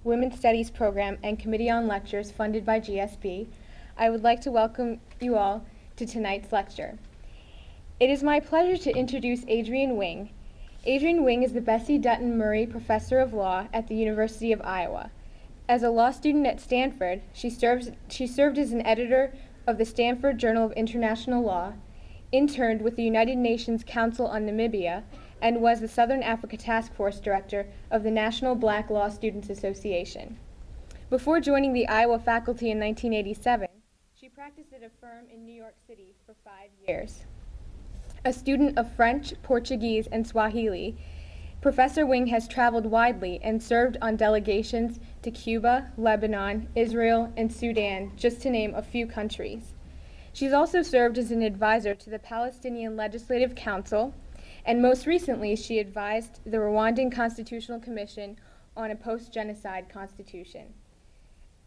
Women's Studies Program and Committee on Lectures funded by GSB, I would like to welcome you all to tonight's lecture. It is my pleasure to introduce Adrienne Wing. Adrienne Wing is the Bessie Dutton Murray Professor of Law at the University of Iowa. As a law student at Stanford, she served as an editor of the Stanford Journal of International Law, interned with the United Nations Council on Namibia, and was the Southern Africa Task Force Director of the National Black Law Students Association. Before joining the Iowa faculty in 1987, she practiced at a firm in New York City for 5 years. A student of French, Portuguese, and Swahili, Professor Wing has traveled widely and served on delegations to Cuba, Lebanon, Israel, and Sudan, just to name a few countries. She's also served as an advisor to the Palestinian Legislative Council, and most recently she advised the Rwandan Constitutional Commission on a post-genocide constitution.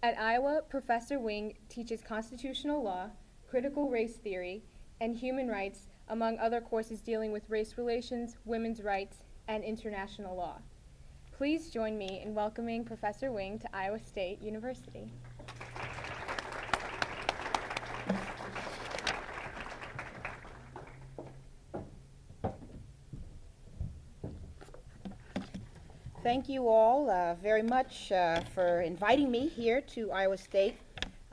At Iowa, Professor Wing teaches constitutional law, critical race theory, and human rights, among other courses dealing with race relations, women's rights, and international law. Please join me in welcoming Professor Wing to Iowa State University. Thank you all very much for inviting me here to Iowa State.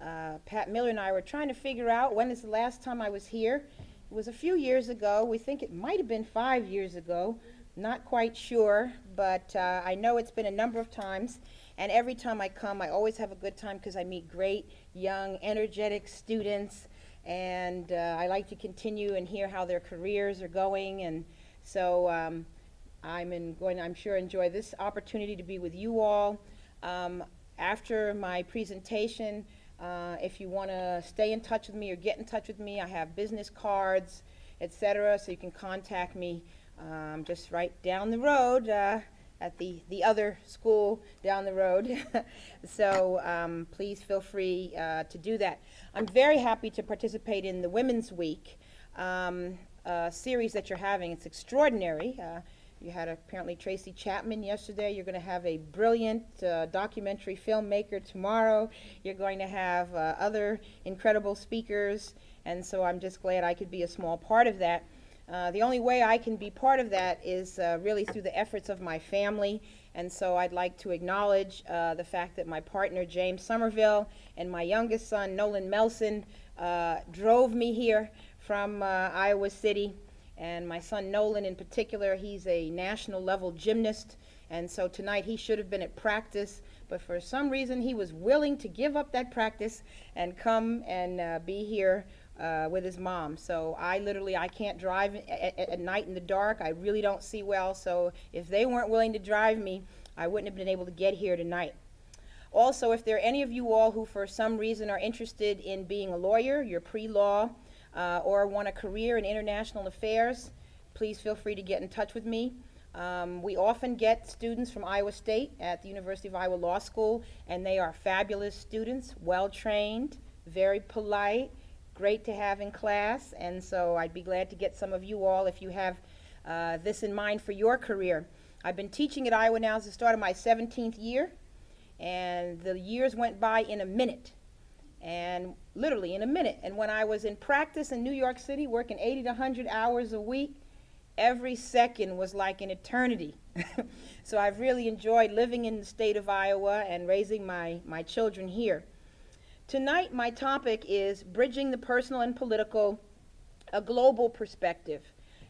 Pat Miller and I were trying to figure out when is the last time I was here. It was a few years ago. We think it might have been 5 years ago. Not quite sure, but I know it's been a number of times. And every time I come, I always have a good time because I meet great, young, energetic students. And I like to continue and hear how their careers are going. And so I'm sure enjoy this opportunity to be with you all. After my presentation, if you want to stay in touch with me or get in touch with me, I have business cards, etc., so you can contact me just right down the road at the other school down the road. So please feel free to do that. I'm very happy to participate in the Women's Week series that you're having. It's extraordinary. You had apparently Tracy Chapman yesterday. You're going to have a brilliant documentary filmmaker tomorrow. You're going to have other incredible speakers, and so I'm just glad I could be a small part of that. The only way I can be part of that is really through the efforts of my family, and so I'd like to acknowledge the fact that my partner, James Somerville, and my youngest son, Nolan Melson, drove me here from Iowa City. And my son Nolan in particular, he's a national level gymnast, and so tonight he should have been at practice, but for some reason he was willing to give up that practice and come and be here with his mom. So I can't drive at night in the dark. I really don't see well, so if they weren't willing to drive me, I wouldn't have been able to get here tonight. Also, if there are any of you all who for some reason are interested in being a lawyer, you're pre-law, or want a career in international affairs, please feel free to get in touch with me. We often get students from Iowa State at the University of Iowa Law School, and they are fabulous students, well-trained, very polite, great to have in class, and so I'd be glad to get some of you all if you have this in mind for your career. I've been teaching at Iowa now since the start of my 17th year, and the years went by in a minute. And literally in a minute. And when I was in practice in New York City, working 80 to 100 hours a week, every second was like an eternity. So I've really enjoyed living in the state of Iowa and raising my children here. Tonight, my topic is bridging the personal and political, a global perspective.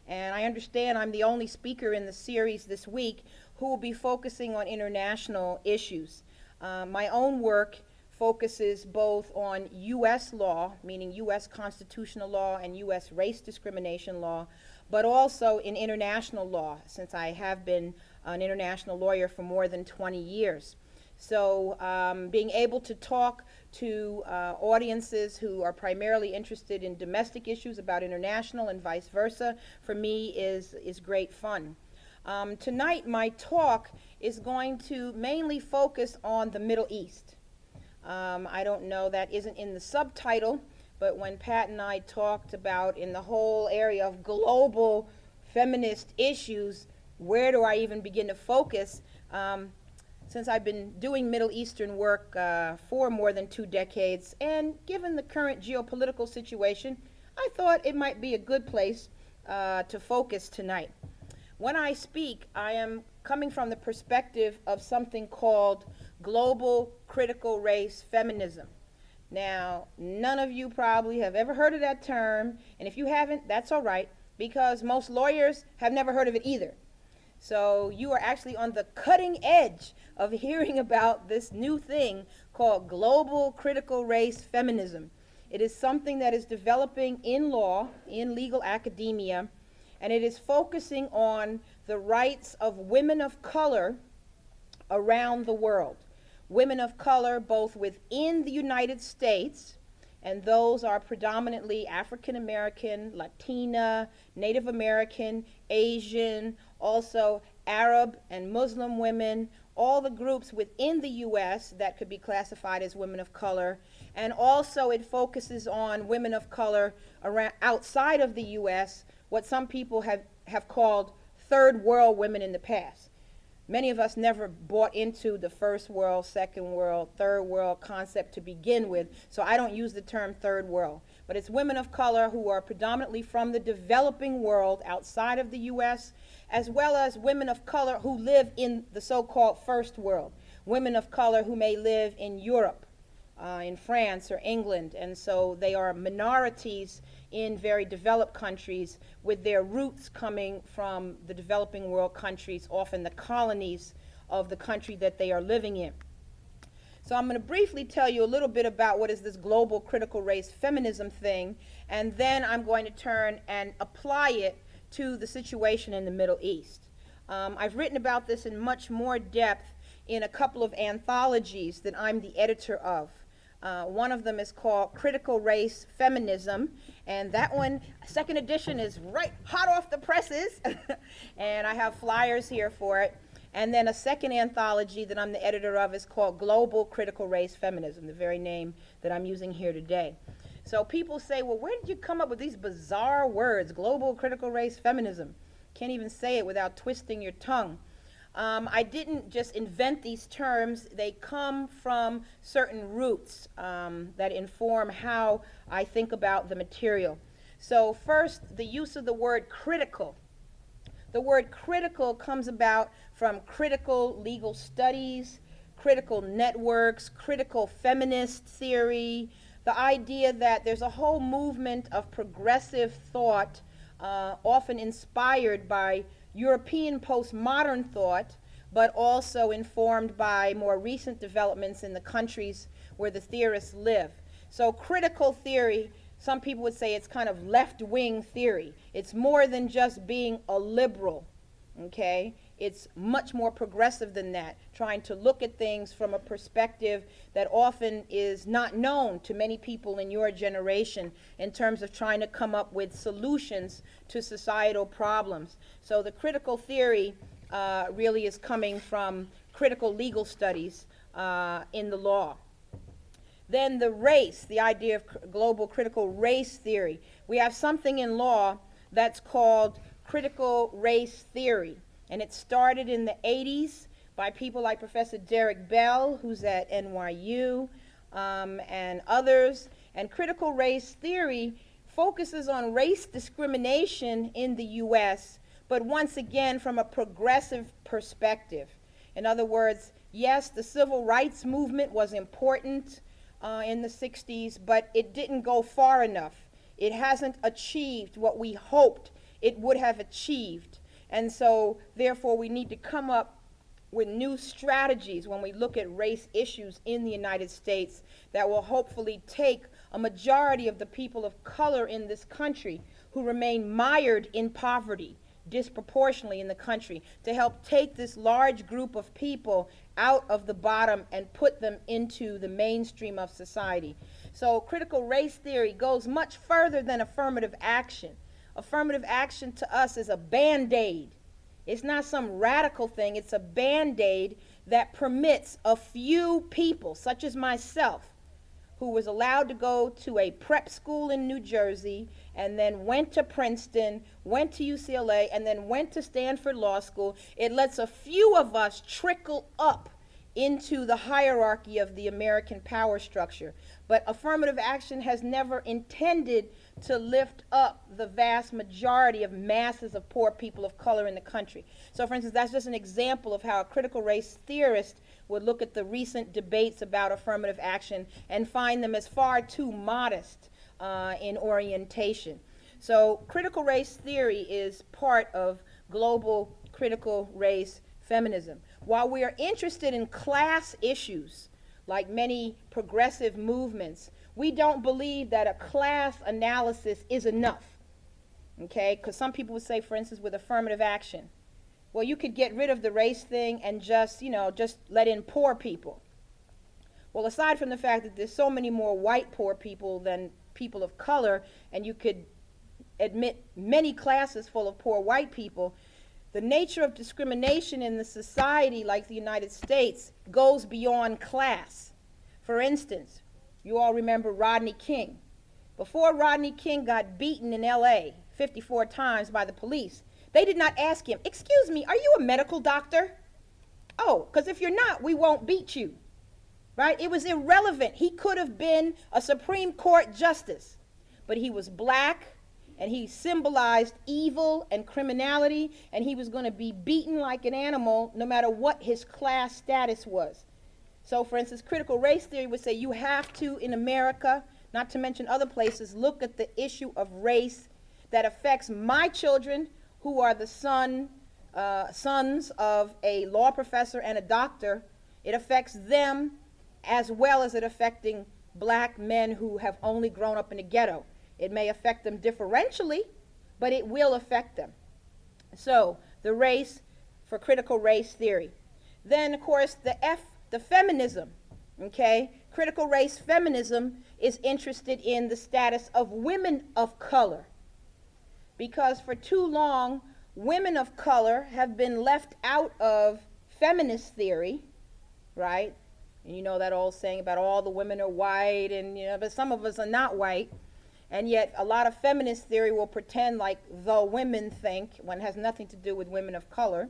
And I understand I'm the only speaker in the series this week who will be focusing on international issues. My own work focuses both on U.S. law, meaning U.S. constitutional law and U.S. race discrimination law, but also in international law, since I have been an international lawyer for more than 20 years. So being able to talk to audiences who are primarily interested in domestic issues about international and vice versa, for me is great fun. Tonight, my talk is going to mainly focus on the Middle East. I don't know, that isn't in the subtitle, but when Pat and I talked about in the whole area of global feminist issues, where do I even begin to focus? since I've been doing Middle Eastern work for more than 2 decades, and given the current geopolitical situation, I thought it might be a good place to focus tonight. When I speak, I am coming from the perspective of something called global critical race feminism. Now, none of you probably have ever heard of that term, and if you haven't, that's all right, because most lawyers have never heard of it either. So you are actually on the cutting edge of hearing about this new thing called global critical race feminism. It is something that is developing in law, in legal academia, and it is focusing on the rights of women of color around the world. Women of color both within the United States, and those are predominantly African American, Latina, Native American, Asian, also Arab and Muslim women, all the groups within the U.S. that could be classified as women of color. And also it focuses on women of color around, outside of the U.S., what some people have called third world women in the past. Many of us never bought into the first world, second world, third world concept to begin with, so I don't use the term third world. But it's women of color who are predominantly from the developing world outside of the U.S., as well as women of color who live in the so-called first world. Women of color who may live in Europe, in France or England, and so they are minorities in very developed countries with their roots coming from the developing world countries, often the colonies of the country that they are living in. So I'm going to briefly tell you a little bit about what is this global critical race feminism thing, and then I'm going to turn and apply it to the situation in the Middle East. I've written about this in much more depth in a couple of anthologies that I'm the editor of. One of them is called Critical Race Feminism, and that one, second edition, is right hot off the presses, and I have flyers here for it. And then a second anthology that I'm the editor of is called Global Critical Race Feminism, the very name that I'm using here today. So people say, well, where did you come up with these bizarre words, global critical race feminism? Can't even say it without twisting your tongue. I didn't just invent these terms. They come from certain roots that inform how I think about the material. So first, the use of the word critical. The word critical comes about from critical legal studies, critical networks, critical feminist theory, the idea that there's a whole movement of progressive thought, often inspired by European postmodern thought, but also informed by more recent developments in the countries where the theorists live. So critical theory, some people would say it's kind of left-wing theory. It's more than just being a liberal, okay? It's much more progressive than that, trying to look at things from a perspective that often is not known to many people in your generation in terms of trying to come up with solutions to societal problems. So the critical theory really is coming from critical legal studies in the law. Then the race, the idea of global critical race theory. We have something in law that's called critical race theory. And it started in the 80s by people like Professor Derek Bell, who's at NYU, and others. And critical race theory focuses on race discrimination in the U.S., but once again from a progressive perspective. In other words, yes, the civil rights movement was important in the 60s, but it didn't go far enough. It hasn't achieved what we hoped it would have achieved. And so, therefore, we need to come up with new strategies when we look at race issues in the United States that will hopefully take a majority of the people of color in this country who remain mired in poverty disproportionately in the country, to help take this large group of people out of the bottom and put them into the mainstream of society. So critical race theory goes much further than affirmative action. Affirmative action to us is a Band-Aid. It's not some radical thing. It's a Band-Aid that permits a few people, such as myself, who was allowed to go to a prep school in New Jersey and then went to Princeton, went to UCLA, and then went to Stanford Law School. It lets a few of us trickle up into the hierarchy of the American power structure. But affirmative action has never intended to lift up the vast majority of masses of poor people of color in the country. So, for instance, that's just an example of how a critical race theorist would look at the recent debates about affirmative action and find them as far too modest in orientation. So, critical race theory is part of global critical race feminism. While we are interested in class issues, like many progressive movements, we don't believe that a class analysis is enough, okay? Because some people would say, for instance, with affirmative action, well, you could get rid of the race thing and just let in poor people. Well, aside from the fact that there's so many more white poor people than people of color, and you could admit many classes full of poor white people, the nature of discrimination in the society like the United States goes beyond class. For instance, you all remember Rodney King. Before Rodney King got beaten in LA 54 times by the police, they did not ask him, "Excuse me, are you a medical doctor?" "Oh, because if you're not, we won't beat you." Right? It was irrelevant. He could have been a Supreme Court justice, but he was black, and he symbolized evil and criminality, and he was going to be beaten like an animal no matter what his class status was. So, for instance, critical race theory would say you have to, in America, not to mention other places, look at the issue of race that affects my children, who are the sons of a law professor and a doctor. It affects them as well as it affecting black men who have only grown up in the ghetto. It may affect them differentially, but it will affect them. So, the race for critical race theory. Then, of course, the feminism, okay? Critical race feminism is interested in the status of women of color, because for too long, women of color have been left out of feminist theory, right? And you know that old saying about all the women are white, and but some of us are not white. And yet a lot of feminist theory will pretend like the women think, when it has nothing to do with women of color.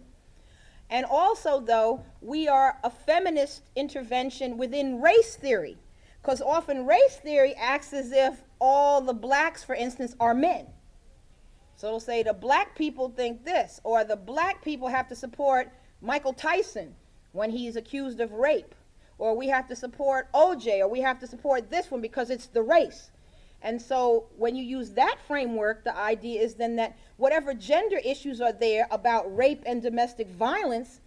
And also, though, we are a feminist intervention within race theory, because often race theory acts as if all the blacks, for instance, are men. So it'll say the black people think this, or the black people have to support Michael Tyson when he's accused of rape, or we have to support OJ, or we have to support this one because it's the race. And so when you use that framework, the idea is then that whatever gender issues are there about rape and domestic violence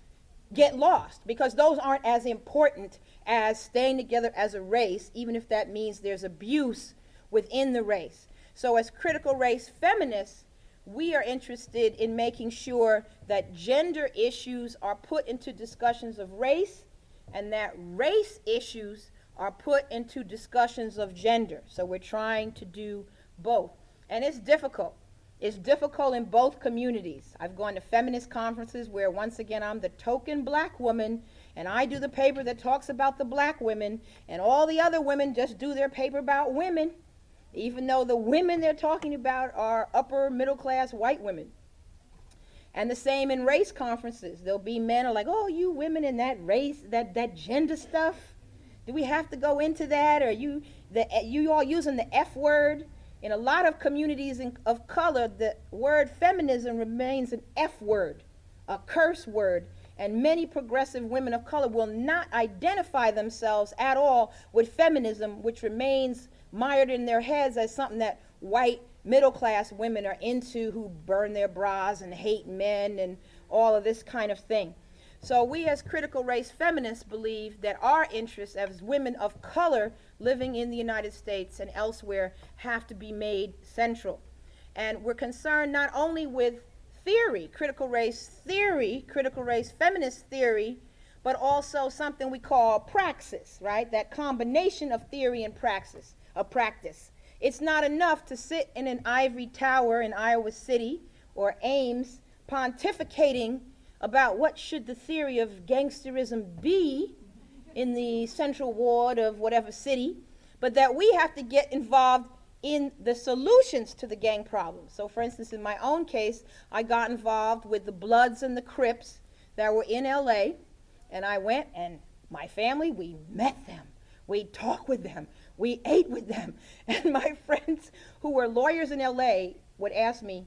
get lost, because those aren't as important as staying together as a race, even if that means there's abuse within the race. So as critical race feminists, we are interested in making sure that gender issues are put into discussions of race, and that race issues are put into discussions of gender. So we're trying to do both. And it's difficult. It's difficult in both communities. I've gone to feminist conferences where, once again, I'm the token black woman, and I do the paper that talks about the black women, and all the other women just do their paper about women, even though the women they're talking about are upper middle class white women. And the same in race conferences. There'll be men who are like, "Oh, you women in that race, that gender stuff, do we have to go into that? Or you all using the F word?" In a lot of communities of color, the word feminism remains an F word, a curse word, and many progressive women of color will not identify themselves at all with feminism, which remains mired in their heads as something that white middle-class women are into, who burn their bras and hate men and all of this kind of thing. So we as critical race feminists believe that our interests as women of color living in the United States and elsewhere have to be made central. And we're concerned not only with theory, critical race feminist theory, but also something we call praxis, right? That combination of theory and practice. It's not enough to sit in an ivory tower in Iowa City or Ames pontificating about what should the theory of gangsterism be in the central ward of whatever city, but that we have to get involved in the solutions to the gang problem. So for instance, in my own case, I got involved with the Bloods and the Crips that were in LA, and I went and My family, we met them. We talked with them. We ate with them. And my friends who were lawyers in LA would ask me,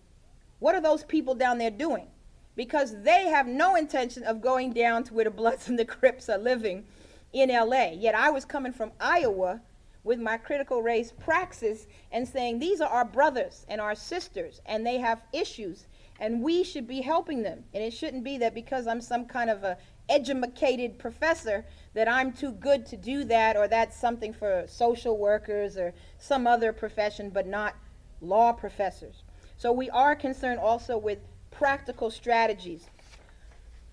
what are those people down there doing? Because they have no intention of going down to where the Bloods and the Crips are living in LA. Yet I was coming from Iowa with my critical race praxis and saying, these are our brothers and our sisters, and they have issues, and we should be helping them. And it shouldn't be that because I'm some kind of a educated professor that I'm too good to do that, or that's something for social workers or some other profession, but not law professors. So we are concerned also with practical strategies.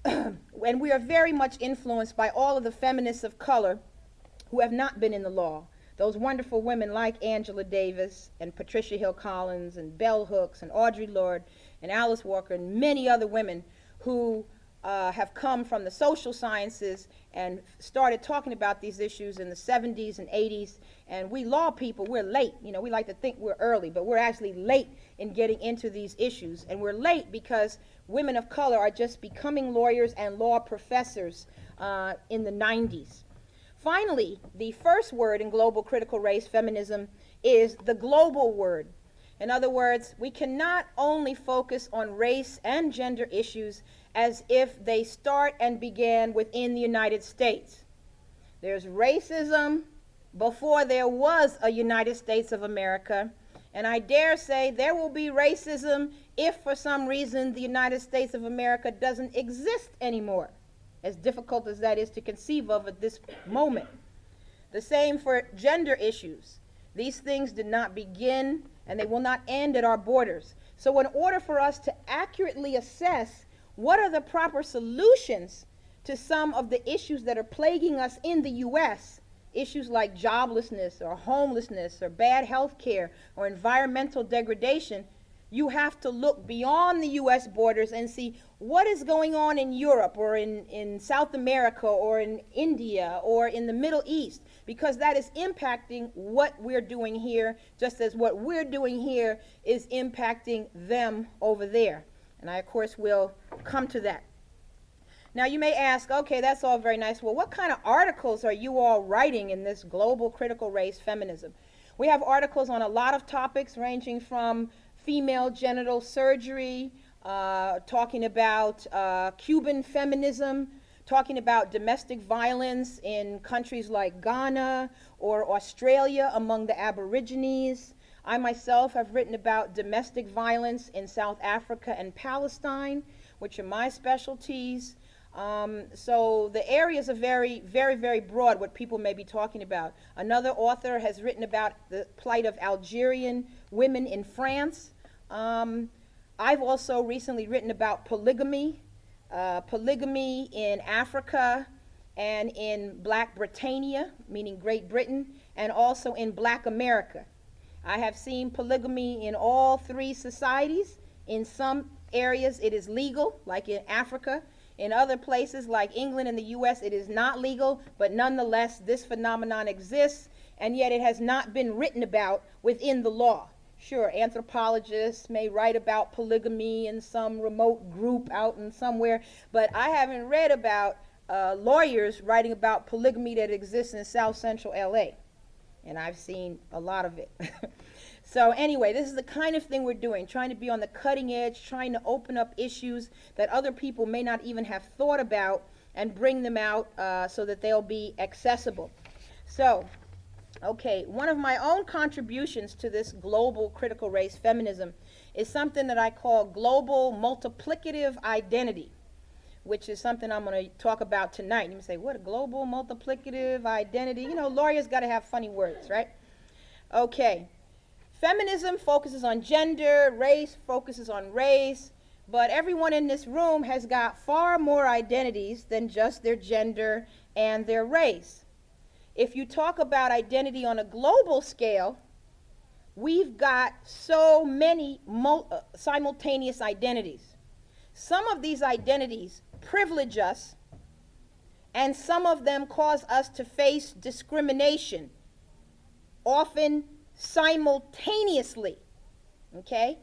And we are very much influenced by all of the feminists of color who have not been in the law. Those wonderful women like Angela Davis and Patricia Hill Collins and Bell Hooks and Audre Lorde and Alice Walker and many other women who have come from the social sciences and started talking about these issues in the 70s and 80s. And we law people, we're late. You know, we like to think we're early, but we're actually late in getting into these issues. And we're late because women of color are just becoming lawyers and law professors in the 90s. Finally, the first word in global critical race feminism is the global word. In other words, we cannot only focus on race and gender issues as if they start and began within the United States. There's racism before there was a United States of America, and I dare say there will be racism if for some reason the United States of America doesn't exist anymore, as difficult as that is to conceive of at this moment. The same for gender issues. These things did not begin and they will not end at our borders. So in order for us to accurately assess what are the proper solutions to some of the issues that are plaguing us in the U.S., issues like joblessness or homelessness or bad health care or environmental degradation, you have to look beyond the U.S. borders and see what is going on in Europe or in South America or in India or in the Middle East, because that is impacting what we're doing here, just as what we're doing here is impacting them over there. And I, of course, will come to that. Now, you may ask, okay, that's all very nice. Well, what kind of articles are you all writing in this global critical race feminism? We have articles on a lot of topics ranging from female genital surgery, talking about Cuban feminism, talking about domestic violence in countries like Ghana or Australia among the Aborigines. I myself have written about domestic violence in South Africa and Palestine, which are my specialties. So the areas are very, very, very broad, what people may be talking about. Another author has written about the plight of Algerian women in France. I've also recently written about polygamy in Africa and in Black Britannia, meaning Great Britain, and also in Black America. I have seen polygamy in all three societies. In some areas it is legal, like in Africa. In other places, like England and the US, it is not legal, but nonetheless, this phenomenon exists, and yet it has not been written about within the law. Sure, anthropologists may write about polygamy in some remote group out in somewhere, but I haven't read about lawyers writing about polygamy that exists in South Central LA, and I've seen a lot of it. So anyway, this is the kind of thing we're doing, trying to be on the cutting edge, trying to open up issues that other people may not even have thought about and bring them out so that they'll be accessible. So, okay, one of my own contributions to this global critical race feminism is something that I call global multiplicative identity, which is something I'm going to talk about tonight. You may say, what, a global multiplicative identity? You know, lawyers got to have funny words, right? Okay. Feminism focuses on gender, race focuses on race, but everyone in this room has got far more identities than just their gender and their race. If you talk about identity on a global scale, we've got so many simultaneous identities. Some of these identities privilege us, and some of them cause us to face discrimination, often simultaneously, okay?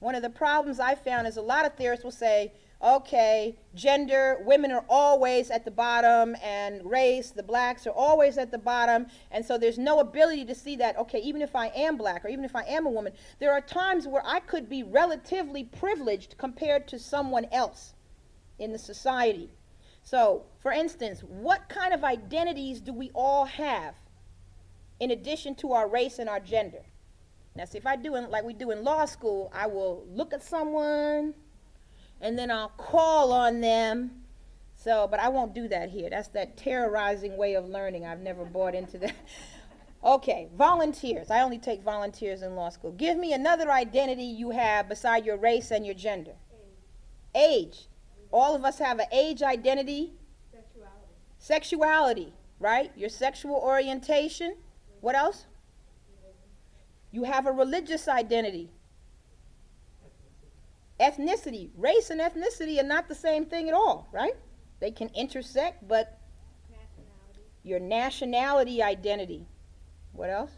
One of the problems I found is a lot of theorists will say, okay, gender, women are always at the bottom, and race, the blacks are always at the bottom, and so there's no ability to see that, okay, even if I am black or even if I am a woman, there are times where I could be relatively privileged compared to someone else in the society. So, for instance, what kind of identities do we all have in addition to our race and our gender? Now, see, if I do it like we do in law school, I will look at someone and then I'll call on them. So, but I won't do that here. That's that terrorizing way of learning. I've never bought into that. Okay, volunteers. I only take volunteers in law school. Give me another identity you have beside your race and your gender. Age. All of us have an age identity. Sexuality, right? Your sexual orientation. What else? You have a religious identity. Ethnicity. Race and ethnicity are not the same thing at all, right? They can intersect, but your nationality identity. What else?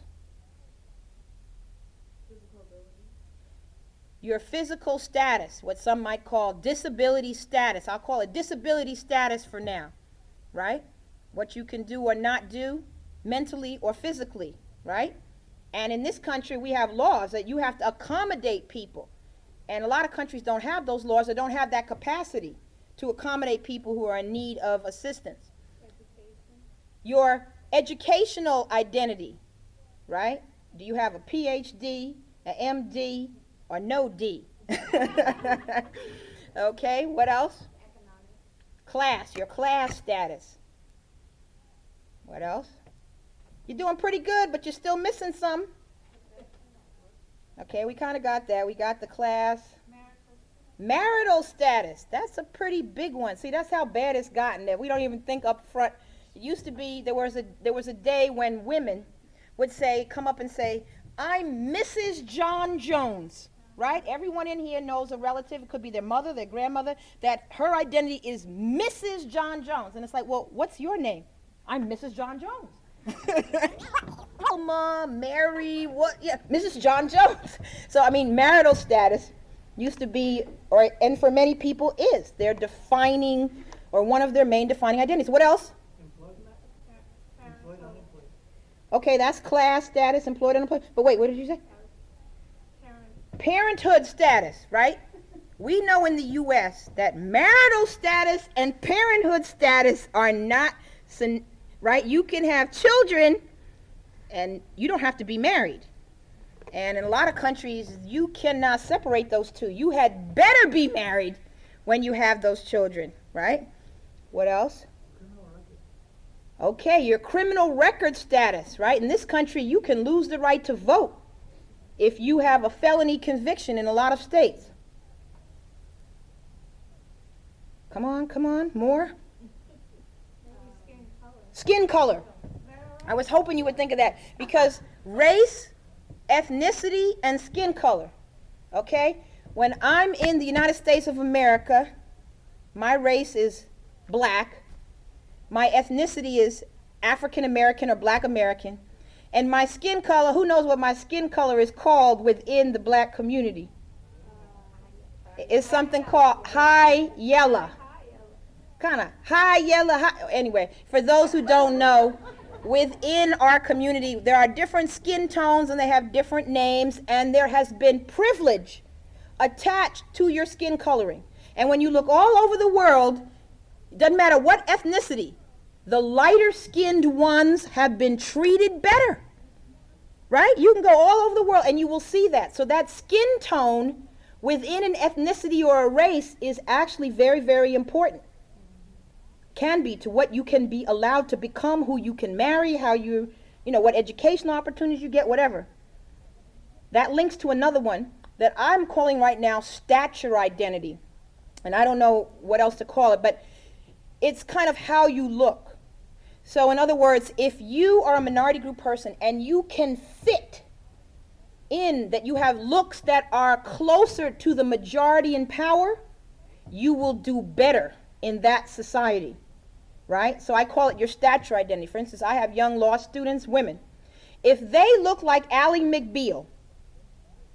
Your physical status, what some might call disability status. I'll call it disability status for now, right? What you can do or not do mentally or physically, right? And in this country, we have laws that you have to accommodate people. And a lot of countries don't have those laws or don't have that capacity to accommodate people who are in need of assistance. Your educational identity, right? Do you have a PhD, an MD, or no D? Okay, what else? Class, your class status. What else? You're doing pretty good, but you're still missing some. Okay, we kind of got that. We got the class. Marital status. That's a pretty big one. See, that's how bad it's gotten that we don't even think up front. It used to be there was a day when women would come up and say, "I'm Mrs. John Jones." Right? Everyone in here knows a relative. It could be their mother, their grandmother, that her identity is Mrs. John Jones. And it's like, well, what's your name? I'm Mrs. John Jones. Alma, Mary, what? Yeah, Mrs. John Jones. So, I mean, marital status used to be, and for many people is, their defining, or one of their main defining identities. What else? Employed, unemployed. Okay, that's class status, employed, unemployed. But wait, what did you say? Parenthood status, right? We know in the U.S. that marital status and parenthood status are not, right? You can have children and you don't have to be married. And in a lot of countries, you cannot separate those two. You had better be married when you have those children, right? What else? Okay, your criminal record status, right? In this country, you can lose the right to vote if you have a felony conviction in a lot of states. Come on, more? Skin color. I was hoping you would think of that, because race, ethnicity, and skin color, okay? When I'm in the United States of America, my race is black, my ethnicity is African American or black American, and my skin color, who knows what my skin color is called within the black community? It's something called high yellow. Kind of high yellow. Anyway, for those who don't know, within our community, there are different skin tones and they have different names, and there has been privilege attached to your skin coloring. And when you look all over the world, it doesn't matter what ethnicity, the lighter skinned ones have been treated better, right? You can go all over the world and you will see that. So that skin tone within an ethnicity or a race is actually very, very important. Can be to what you can be allowed to become, who you can marry, how you know, what educational opportunities you get, whatever. That links to another one that I'm calling right now stature identity. And I don't know what else to call it, but it's kind of how you look. So in other words, if you are a minority group person and you can fit in, that you have looks that are closer to the majority in power, you will do better in that society, right? So I call it your stature identity. For instance, I have young law students, women. If they look like Ally McBeal,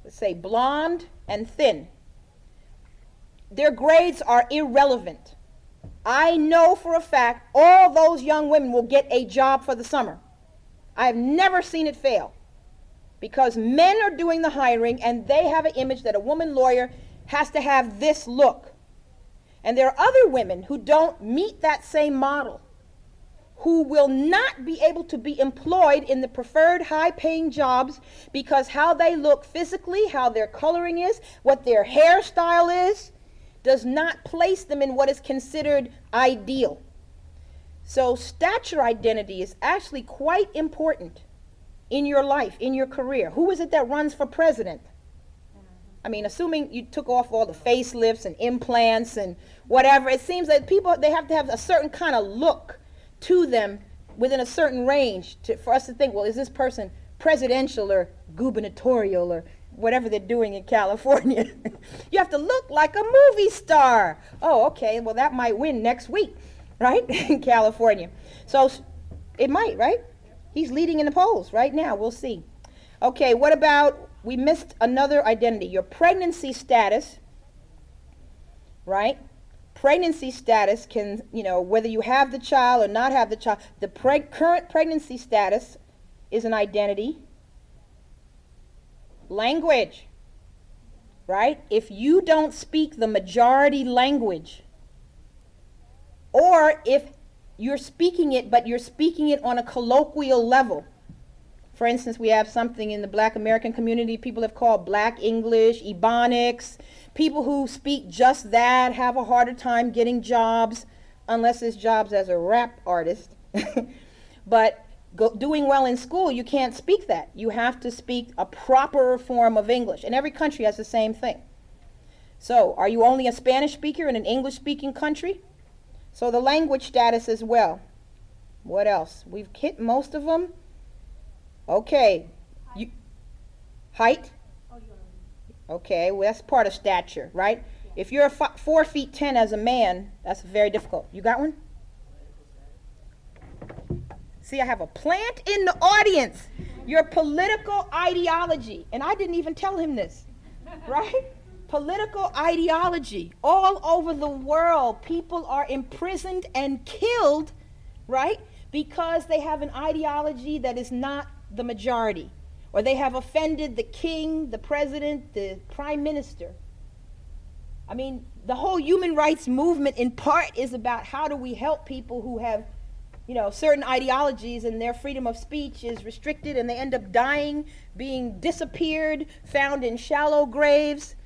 let's say blonde and thin, their grades are irrelevant. I know for a fact all those young women will get a job for the summer. I have never seen it fail because men are doing the hiring and they have an image that a woman lawyer has to have this look. And there are other women who don't meet that same model, who will not be able to be employed in the preferred high-paying jobs because how they look physically, how their coloring is, what their hairstyle is, does not place them in what is considered ideal. So stature identity is actually quite important in your life, in your career. Who is it that runs for president? I mean, assuming you took off all the facelifts and implants and whatever, it seems that people, they have to have a certain kind of look to them within a certain range for us to think, well, is this person presidential or gubernatorial or whatever they're doing in California? You have to look like a movie star. Oh, okay, well, that might win next week, right, in California. So it might, right? He's leading in the polls right now. We'll see. Okay, what about, we missed another identity, your pregnancy status, right? Pregnancy status can, whether you have the child or not have the child, the current pregnancy status is an identity. Language, right? If you don't speak the majority language, or if you're speaking it, but you're speaking it on a colloquial level. For instance, we have something in the Black American community people have called Black English, Ebonics. People who speak just that have a harder time getting jobs, unless it's jobs as a rap artist. But doing well in school, you can't speak that. You have to speak a proper form of English. And every country has the same thing. So, are you only a Spanish speaker in an English-speaking country? So the language status as well. What else? We've hit most of them. Okay. Height? Okay, well, that's part of stature, right? Yeah. If you're 4 feet 10 as a man, that's very difficult. You got one? See, I have a plant in the audience. Your political ideology. And I didn't even tell him this, right? Political ideology. All over the world, people are imprisoned and killed, right? Because they have an ideology that is not the majority. Or they have offended the king, the president, the prime minister. I mean, the whole human rights movement in part is about how do we help people who have, certain ideologies and their freedom of speech is restricted and they end up dying, being disappeared, found in shallow graves,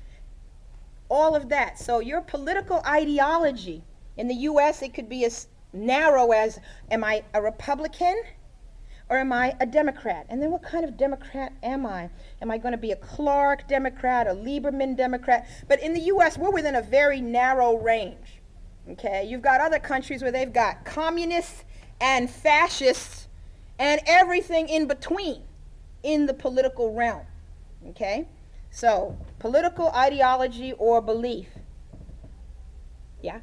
all of that. So your political ideology, in the U.S., it could be as narrow as, am I a Republican? Or am I a Democrat? And then what kind of Democrat am I? Am I going to be a Clark Democrat, a Lieberman Democrat? But in the U.S., we're within a very narrow range. Okay, you've got other countries where they've got communists and fascists and everything in between in the political realm. Okay, so political ideology or belief. Yeah?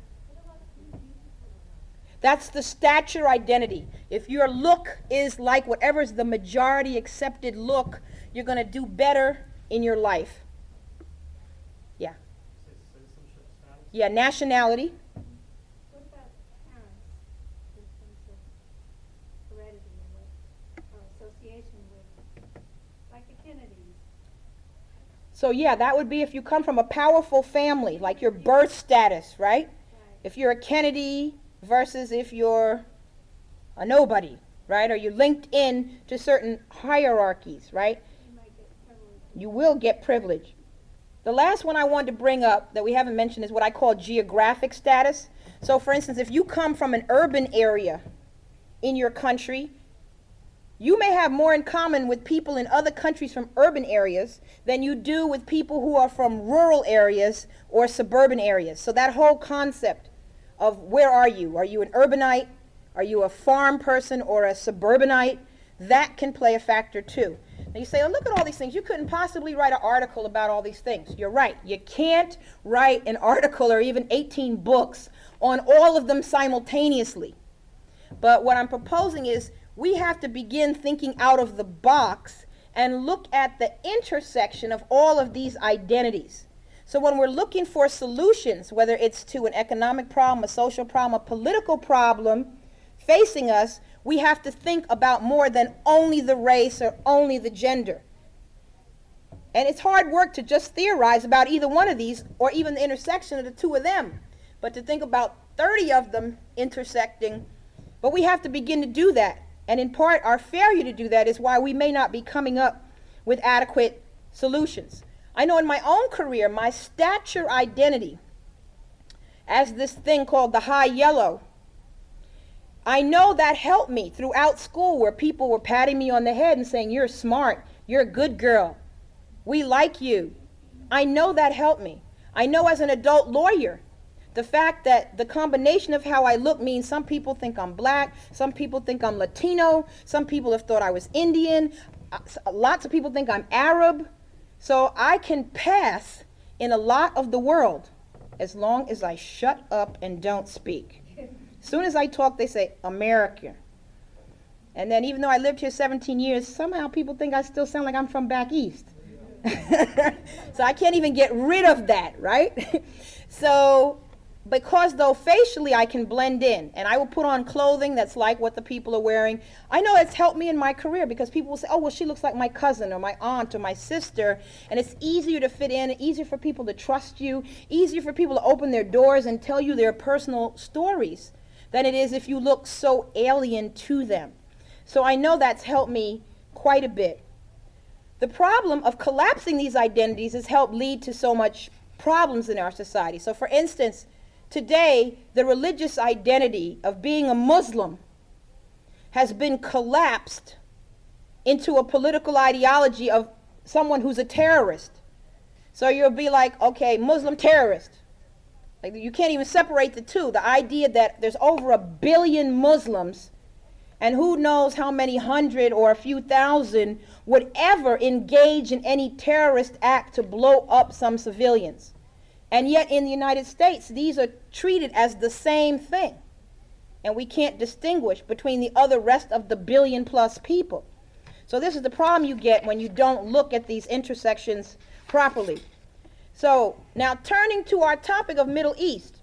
That's the stature identity. If your look is like whatever's the majority accepted look, you're going to do better in your life. Yeah. Citizenship status? Yeah, nationality. What about parents in terms of heredity or association with, like the Kennedys? So yeah, that would be if you come from a powerful family, like your birth status, right? Right. If you're a Kennedy versus if you're a nobody, right? Or you're linked in to certain hierarchies, right? You might get privilege. You will get privilege. The last one I wanted to bring up that we haven't mentioned is what I call geographic status. So for instance, if you come from an urban area in your country, you may have more in common with people in other countries from urban areas than you do with people who are from rural areas or suburban areas. So that whole concept of where are you? Are you an urbanite? Are you a farm person or a suburbanite? That can play a factor too. Now you say, oh, look at all these things. You couldn't possibly write an article about all these things. You're right. You can't write an article or even 18 books on all of them simultaneously. But what I'm proposing is we have to begin thinking out of the box and look at the intersection of all of these identities. So when we're looking for solutions, whether it's to an economic problem, a social problem, a political problem facing us, we have to think about more than only the race or only the gender. And it's hard work to just theorize about either one of these or even the intersection of the two of them, but to think about 30 of them intersecting. But we have to begin to do that. And in part, our failure to do that is why we may not be coming up with adequate solutions. I know in my own career, my stature identity as this thing called the high yellow, I know that helped me throughout school where people were patting me on the head and saying, "You're smart, you're a good girl, we like you." I know that helped me. I know as an adult lawyer, the fact that the combination of how I look means some people think I'm black, some people think I'm Latino, some people have thought I was Indian, lots of people think I'm Arab. So I can pass in a lot of the world as long as I shut up and don't speak. As soon as I talk, they say, "American." And then even though I lived here 17 years, somehow people think I still sound like I'm from back east. So I can't even get rid of that, right? So because though facially I can blend in and I will put on clothing that's like what the people are wearing, I know it's helped me in my career because people will say, "Oh, well, she looks like my cousin or my aunt or my sister," and it's easier to fit in, easier for people to trust you, easier for people to open their doors and tell you their personal stories than it is if you look so alien to them. So I know that's helped me quite a bit. The problem of collapsing these identities has helped lead to so much problems in our society. So for instance, today, the religious identity of being a Muslim has been collapsed into a political ideology of someone who's a terrorist. So you'll be like, okay, Muslim terrorist. Like you can't even separate the two. The idea that there's over 1 billion Muslims and who knows how many hundred or a few thousand would ever engage in any terrorist act to blow up some civilians. And yet in the United States, these are treated as the same thing. And we can't distinguish between the other rest of the 1 billion plus people. So this is the problem you get when you don't look at these intersections properly. So now turning to our topic of Middle East,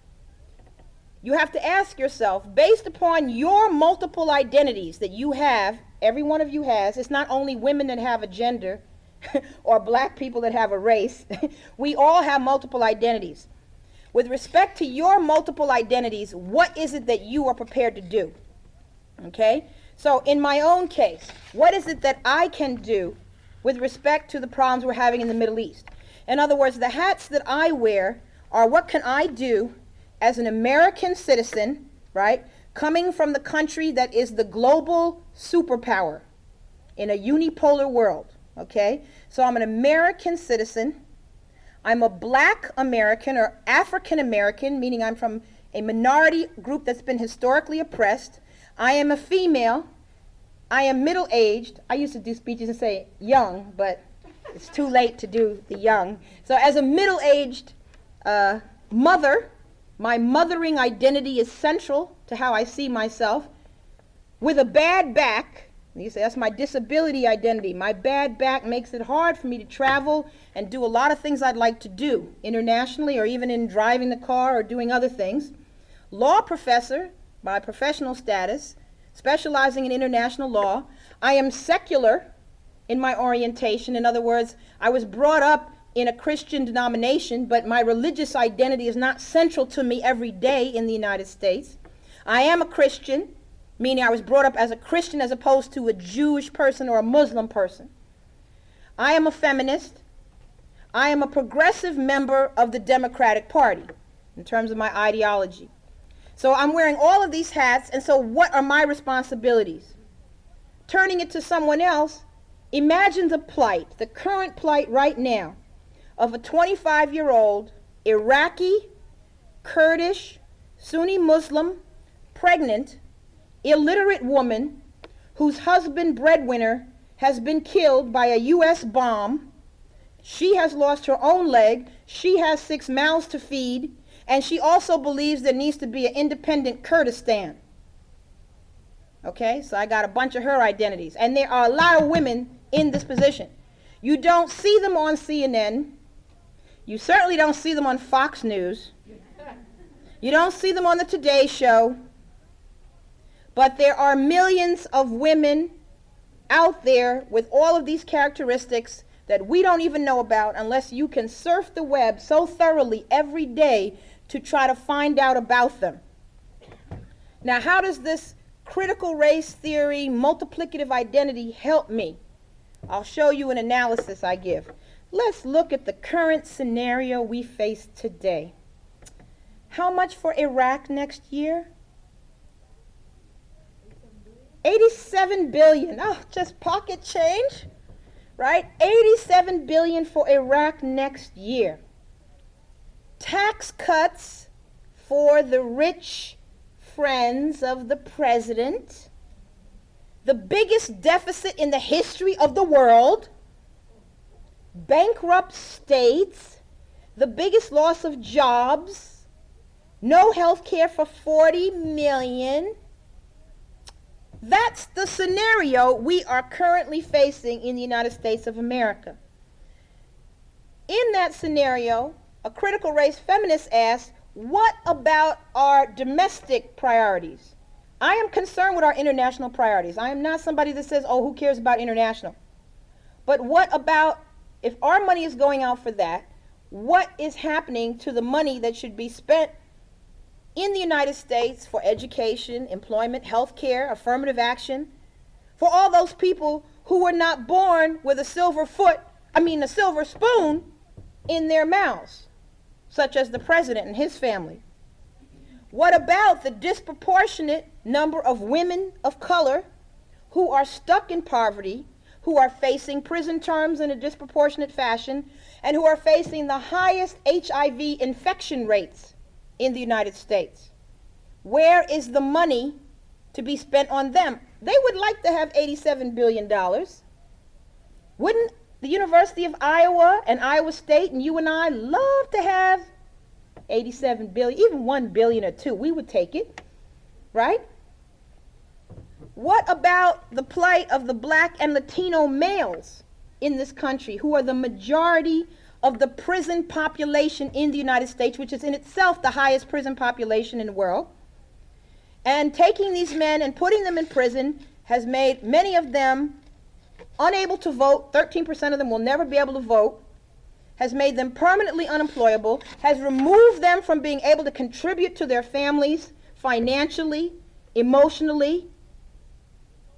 you have to ask yourself, based upon your multiple identities that you have, every one of you has, it's not only women that have a gender, or black people that have a race. We all have multiple identities. With respect to your multiple identities, what is it that you are prepared to do? Okay? So in my own case, what is it that I can do with respect to the problems we're having in the Middle East? In other words, the hats that I wear are what can I do as an American citizen, right, coming from the country that is the global superpower in a unipolar world. Okay, so I'm an American citizen. I'm a black American or African American, meaning I'm from a minority group that's been historically oppressed. I am a female. I am middle-aged. I used to do speeches and say young, but it's too late to do the young. So as a middle-aged mother, my mothering identity is central to how I see myself. With a bad back, you say, that's my disability identity. My bad back makes it hard for me to travel and do a lot of things I'd like to do internationally or even in driving the car or doing other things. Law professor by professional status, specializing in international law. I am secular in my orientation. In other words, I was brought up in a Christian denomination, but my religious identity is not central to me every day in the United States. I am a Christian, meaning I was brought up as a Christian as opposed to a Jewish person or a Muslim person. I am a feminist. I am a progressive member of the Democratic Party in terms of my ideology. So I'm wearing all of these hats, and so what are my responsibilities? Turning it to someone else, imagine the plight, the current plight right now, of a 25-year-old Iraqi, Kurdish, Sunni Muslim, pregnant, illiterate woman whose husband, breadwinner, has been killed by a U.S. bomb. She has lost her own leg. She has 6 mouths to feed. And she also believes there needs to be an independent Kurdistan. Okay, so I got a bunch of her identities. And there are a lot of women in this position. You don't see them on CNN. You certainly don't see them on Fox News. You don't see them on the Today Show. But there are millions of women out there with all of these characteristics that we don't even know about unless you can surf the web so thoroughly every day to try to find out about them. Now, how does this critical race theory, multiplicative identity help me? I'll show you an analysis I give. Let's look at the current scenario we face today. How much for Iraq next year? 87 billion. Oh, just pocket change, right? 87 billion for Iraq next year. Tax cuts for the rich friends of the president. The biggest deficit in the history of the world. Bankrupt states. The biggest loss of jobs. No health care for 40 million. That's the scenario we are currently facing in the United States of America. In that scenario, a critical race feminist asked, what about our domestic priorities? I am concerned with our international priorities. I am not somebody that says, oh, who cares about international? But what about, if our money is going out for that, what is happening to the money that should be spent in the United States for education, employment, health care, affirmative action, for all those people who were not born with a silver spoon in their mouths, such as the president and his family? What about the disproportionate number of women of color who are stuck in poverty, who are facing prison terms in a disproportionate fashion, and who are facing the highest HIV infection rates in the United States? Where is the money to be spent on them? They would like to have $87 billion. Wouldn't the University of Iowa and Iowa State and you and I love to have 87 billion, even 1 billion or 2? We would take it, right? What about the plight of the black and Latino males in this country who are the majority of the prison population in the United States, which is in itself the highest prison population in the world? And taking these men and putting them in prison has made many of them unable to vote. 13% of them will never be able to vote. Has made them permanently unemployable, has removed them from being able to contribute to their families financially, emotionally,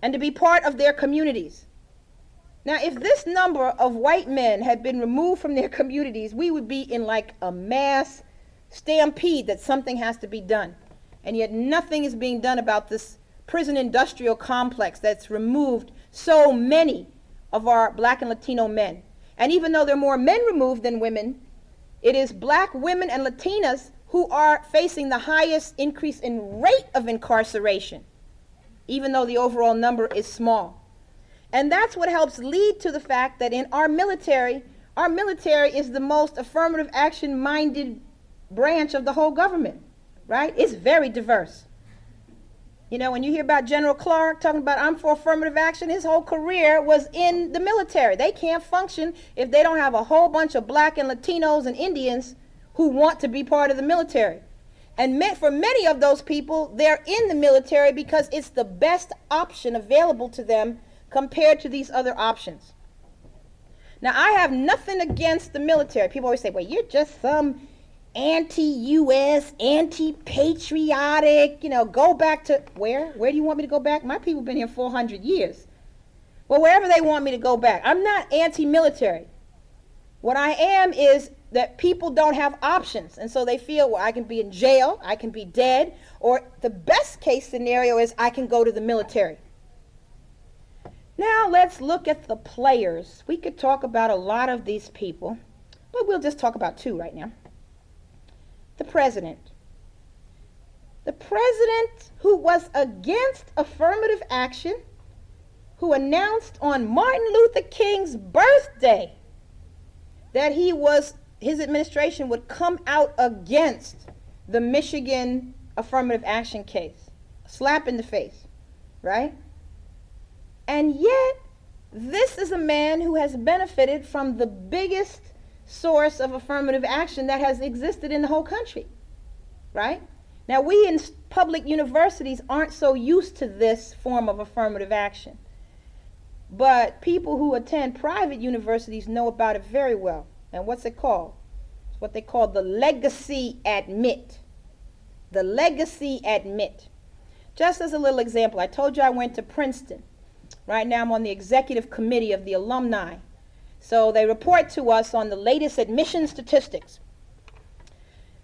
and to be part of their communities. Now, if this number of white men had been removed from their communities, we would be in like a mass stampede that something has to be done. And yet nothing is being done about this prison industrial complex that's removed so many of our black and Latino men. And even though there are more men removed than women, it is black women and Latinas who are facing the highest increase in rate of incarceration, even though the overall number is small. And that's what helps lead to the fact that in our military is the most affirmative action-minded branch of the whole government, right? It's very diverse. You know, when you hear about General Clark talking about I'm for affirmative action, his whole career was in the military. They can't function if they don't have a whole bunch of black and Latinos and Indians who want to be part of the military. And for many of those people, they're in the military because it's the best option available to them compared to these other options. Now, I have nothing against the military. People always say, well, you're just some anti-U.S., anti-patriotic, go back to where? Where do you want me to go back? My people have been here 400 years. Well, wherever they want me to go back. I'm not anti-military. What I am is that people don't have options. And so they feel, well, I can be in jail, I can be dead, or the best case scenario is I can go to the military. Now let's look at the players. We could talk about a lot of these people, but we'll just talk about 2 right now. The president. The president who was against affirmative action, who announced on Martin Luther King's birthday that his administration would come out against the Michigan affirmative action case. A slap in the face, right? And yet, this is a man who has benefited from the biggest source of affirmative action that has existed in the whole country, right? Now, we in public universities aren't so used to this form of affirmative action, but people who attend private universities know about it very well. And what's it called? It's what they call the legacy admit. The legacy admit. Just as a little example, I told you I went to Princeton. Right now I'm on the executive committee of the alumni. So they report to us on the latest admission statistics.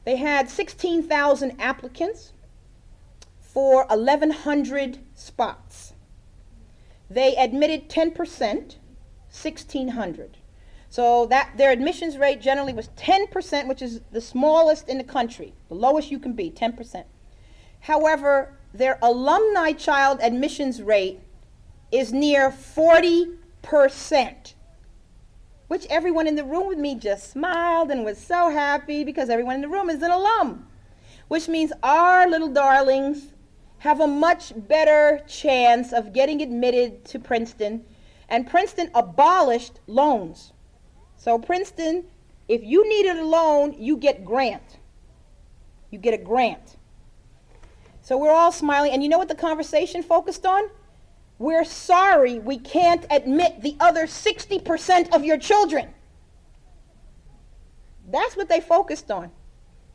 They had 16,000 applicants for 1,100 spots. They admitted 10%, 1,600. So that their admissions rate generally was 10%, which is the smallest in the country, the lowest you can be, 10%. However, their alumni child admissions rate is near 40%, which everyone in the room with me just smiled and was so happy because everyone in the room is an alum, which means our little darlings have a much better chance of getting admitted to Princeton. And Princeton abolished loans. So Princeton, if you needed a loan, you get grant. You get a grant. So we're all smiling. And you know what the conversation focused on? We're sorry we can't admit the other 60% of your children. That's what they focused on.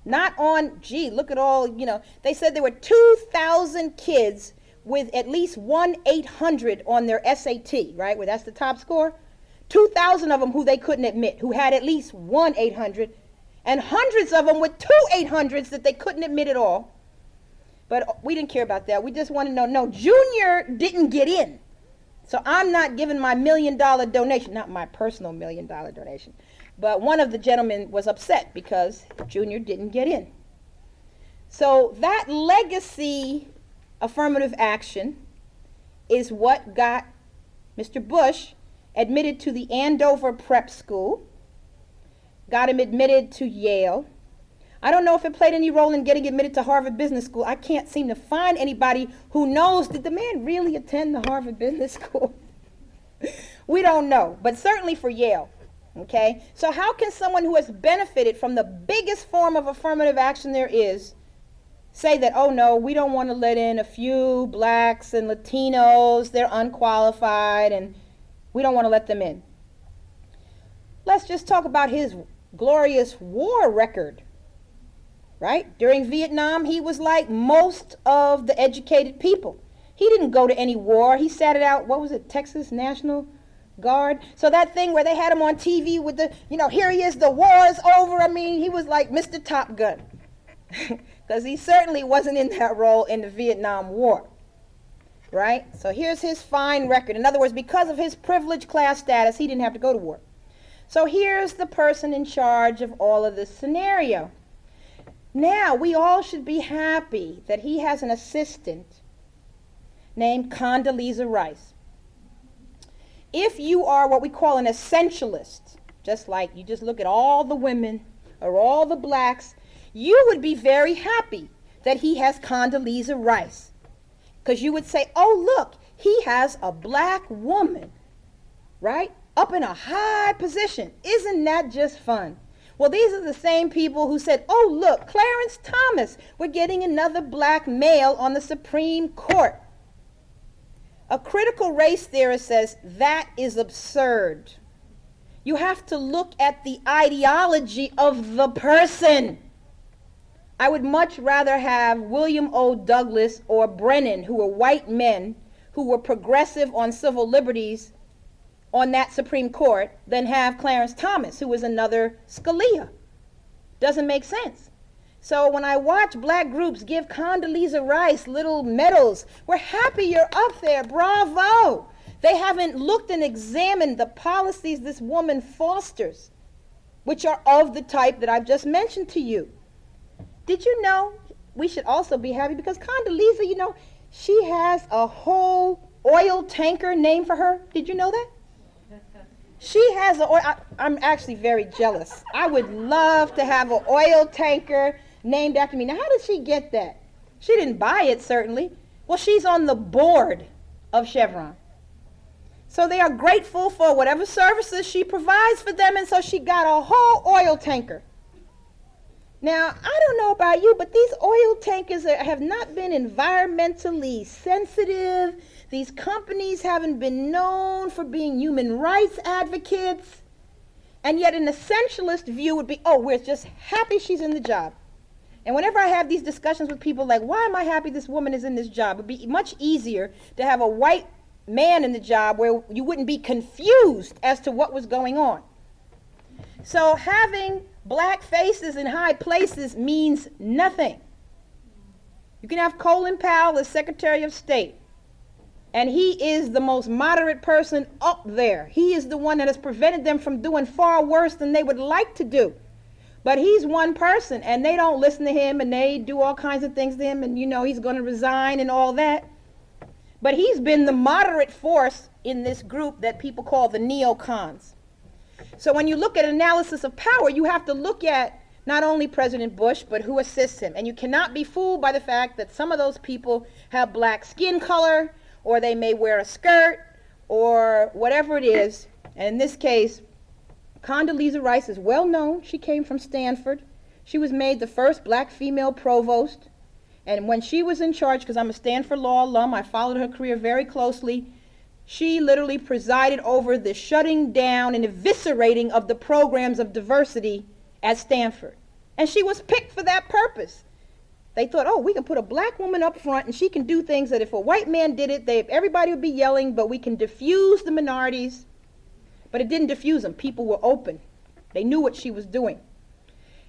Not on, gee, look at all, they said there were 2,000 kids with at least 1-800 on their SAT, right? Where that's the top score. 2,000 of them who they couldn't admit, who had at least 1-800, and hundreds of them with 2 800s that they couldn't admit at all. But we didn't care about that. We just wanted to know, no, Junior didn't get in. So I'm not giving my $1 million donation, not my personal $1 million donation. But one of the gentlemen was upset because Junior didn't get in. So that legacy affirmative action is what got Mr. Bush admitted to the Andover Prep School, got him admitted to Yale. I don't know if it played any role in getting admitted to Harvard Business School. I can't seem to find anybody who knows, did the man really attend the Harvard Business School? We don't know, but certainly for Yale. Okay, so how can someone who has benefited from the biggest form of affirmative action there is say that, oh no, we don't want to let in a few blacks and Latinos, they're unqualified and we don't want to let them in? Let's just talk about his glorious war record, right? During Vietnam, he was like most of the educated people. He didn't go to any war. He sat it out, what was it, Texas National Guard? So that thing where they had him on TV with the, here he is, the war is over. I mean, he was like Mr. Top Gun. Because he certainly wasn't in that role in the Vietnam War. Right? So here's his fine record. In other words, because of his privileged class status, he didn't have to go to war. So here's the person in charge of all of this scenario. Now, we all should be happy that he has an assistant named Condoleezza Rice. If you are what we call an essentialist, just like you just look at all the women or all the blacks, you would be very happy that he has Condoleezza Rice. Because you would say, oh, look, he has a black woman, right, up in a high position. Isn't that just fun? Well, these are the same people who said, oh, look, Clarence Thomas, we're getting another black male on the Supreme Court. A critical race theorist says that is absurd. You have to look at the ideology of the person. I would much rather have William O. Douglas or Brennan, who were white men who were progressive on civil liberties on that Supreme Court, than have Clarence Thomas, who was another Scalia. Doesn't make sense. So when I watch black groups give Condoleezza Rice little medals, we're happy you're up there, bravo. They haven't looked and examined the policies this woman fosters, which are of the type that I've just mentioned to you. Did you know we should also be happy because Condoleezza, she has a whole oil tanker named for her. Did you know that? She has I'm actually very jealous. I would love to have an oil tanker named after me. Now, how did she get that? She didn't buy it, certainly. Well, she's on the board of Chevron. So they are grateful for whatever services she provides for them, and so she got a whole oil tanker. Now, I don't know about you, but these oil tankers have not been environmentally sensitive. These companies haven't been known for being human rights advocates. And yet an essentialist view would be, oh, we're just happy she's in the job. And whenever I have these discussions with people like, why am I happy this woman is in this job? It would be much easier to have a white man in the job where you wouldn't be confused as to what was going on. So having black faces in high places means nothing. You can have Colin Powell as Secretary of State, and he is the most moderate person up there. He is the one that has prevented them from doing far worse than they would like to do. But he's one person, and they don't listen to him, and they do all kinds of things to him, and he's going to resign and all that. But he's been the moderate force in this group that people call the neocons. So when you look at analysis of power, you have to look at not only President Bush, but who assists him. And you cannot be fooled by the fact that some of those people have black skin color, or they may wear a skirt, or whatever it is. And in this case, Condoleezza Rice is well known. She came from Stanford. She was made the first black female provost. And when she was in charge, because I'm a Stanford Law alum, I followed her career very closely, she literally presided over the shutting down and eviscerating of the programs of diversity at Stanford. And she was picked for that purpose. They thought, oh, we can put a black woman up front and she can do things that if a white man did it, everybody would be yelling, but we can diffuse the minorities. But it didn't diffuse them. People were open. They knew what she was doing.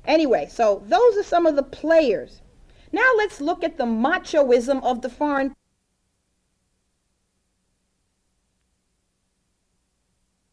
Anyway, so those are some of the players. Now let's look at the machoism of the foreign